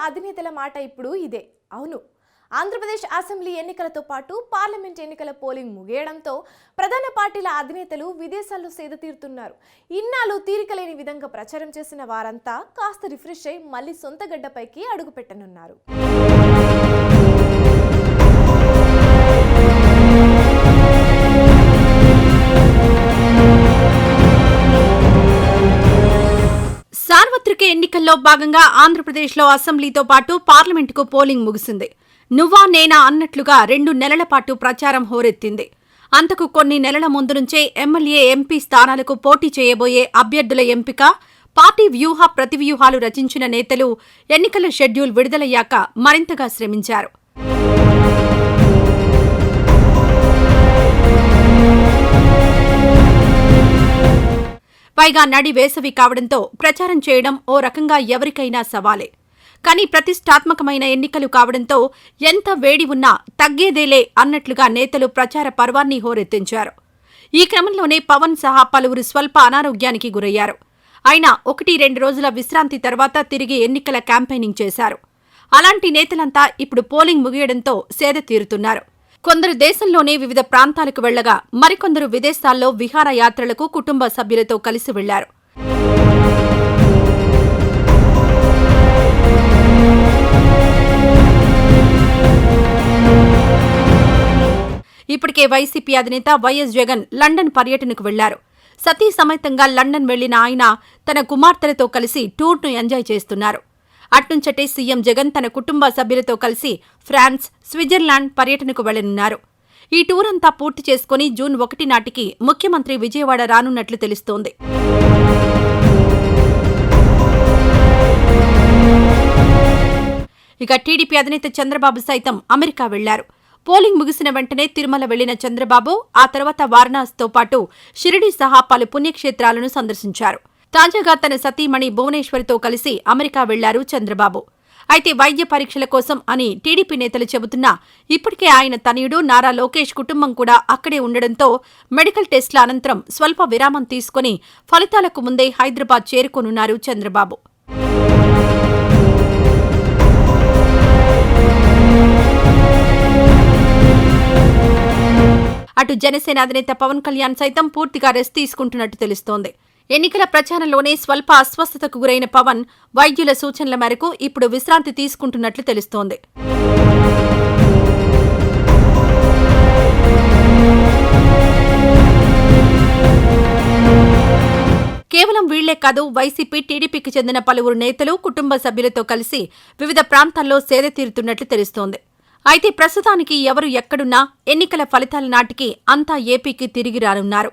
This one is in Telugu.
అధినేతల మాట ఇప్పుడు ఇదే. అవును, ఆంధ్రప్రదేశ్ అసెంబ్లీ ఎన్నికలతో పాటు పార్లమెంట్ ఎన్నికల పోలింగ్ ముగియడంతో ప్రధాన పార్టీల అధినేతలు విదేశాల్లో సేద తీరుతున్నారు. ఇన్నాళ్ళు తీరికలేని విధంగా ప్రచారం చేసిన వారంతా కాస్త రిఫ్రెష్ అయి మళ్లీ సొంత గడ్డపైకి అడుగుపెట్టనున్నారు. సార్వత్రిక ఎన్నికల్లో భాగంగా ఆంధ్రప్రదేశ్లో అసెంబ్లీతో పాటు పార్లమెంటుకు పోలింగ్ ముగిసింది. నువ్వా నేనా అన్నట్లుగా 2 నెలల పాటు ప్రచారం హోరెత్తింది. అంతకు కొన్ని నెలల ముందు నుంచే ఎమ్మెల్యే, ఎంపీ స్థానాలకు పోటీ చేయబోయే అభ్యర్థుల ఎంపిక, పార్టీ వ్యూహ ప్రతివ్యూహాలు రచించిన నేతలు ఎన్నికల షెడ్యూల్ విడుదలయ్యాక మరింతగా శ్రమించారు. పైగా నడి వేసవి కావడంతో ప్రచారం చేయడం ఓ రకంగా ఎవరికైనా సవాలే. కానీ ప్రతిష్టాత్మకమైన ఎన్నికలు కావడంతో ఎంత వేడి ఉన్నా తగ్గేదేలే అన్నట్లుగా నేతలు ప్రచార పర్వాన్ని హోరెత్తించారు. ఈ క్రమంలోనే పవన్ సహా పలువురు స్వల్ప అనారోగ్యానికి గురయ్యారు. అయినా 1-2 రోజుల విశ్రాంతి తర్వాత తిరిగి ఎన్నికల క్యాంపెయినింగ్ చేశారు. అలాంటి నేతలంతా ఇప్పుడు పోలింగ్ ముగియడంతో సేద తీరుతున్నారు. కొందరు దేశంలోనే వివిధ ప్రాంతాలకు వెళ్లగా మరికొందరు విదేశాల్లో విహారయాత్రలకు కుటుంబ సభ్యులతో కలిసి వెళ్లారు. ఇప్పటికే వైసీపీ అధినేత వైఎస్ జగన్ లండన్ పర్యటనకు వెళ్లారు. సతీ సమేతంగా లండన్ వెళ్లిన ఆయన తన కుమార్తెలతో కలిసి టూర్ను ఎంజాయ్ చేస్తున్నారు. అట్నుంచటే సీఎం జగన్ తన కుటుంబ సభ్యులతో కలిసి ఫ్రాన్స్, స్విట్జర్లాండ్ పర్యటనకు వెళ్లనున్నారు. ఈ టూర్ అంతా పూర్తి చేసుకుని జూన్ 1 నాటికి ముఖ్యమంత్రి విజయవాడ రానున్నట్లు తెలుస్తోంది. ఇక టీడీపీ అధినేత చంద్రబాబు సైతం అమెరికా వెళ్లారు. పోలింగ్ ముగిసిన వెంటనే తిరుమల వెళ్లిన చంద్రబాబు ఆ తర్వాత వారణాసితో పాటు షిరిడీ సహా పలు పుణ్యక్షేత్రాలను సందర్శించారు. తాజాగా తన సతీమణి భువనేశ్వరితో కలిసి అమెరికా వెళ్లారు చంద్రబాబు. అయితే వైద్య పరీక్షల కోసం అని టీడీపీ నేతలు చెబుతున్నా ఇప్పటికే ఆయన తనయుడు నారా లోకేష్ కుటుంబం కూడా అక్కడే ఉండడంతో మెడికల్ టెస్టుల అనంతరం స్వల్ప విరామం తీసుకుని ఫలితాలకు ముందే హైదరాబాద్ చేరుకోనున్నారు చంద్రబాబు. అటు జనసేన అధినేత పవన్ కళ్యాణ్ సైతం పూర్తిగా రెస్ట్ తీసుకుంటున్నట్టు తెలుస్తోంది. ఎన్నికల ప్రచారంలోనే స్వల్ప అస్వస్థతకు గురైన పవన్ వైద్యుల సూచనల మేరకు ఇప్పుడు విశ్రాంతి తీసుకుంటున్నట్లు తెలుస్తోంది. కేవలం వీళ్లే కాదు, వైసీపీ, టీడీపీకి చెందిన పలువురు నేతలు కుటుంబ సభ్యులతో కలిసి వివిధ ప్రాంతాల్లో సేద తీరుతున్నట్లు తెలుస్తోంది. అయితే ప్రస్తుతానికి ఎవరు ఎక్కడున్నా ఎన్నికల ఫలితాల నాటికి అంతా ఏపీకి తిరిగి రానున్నారు.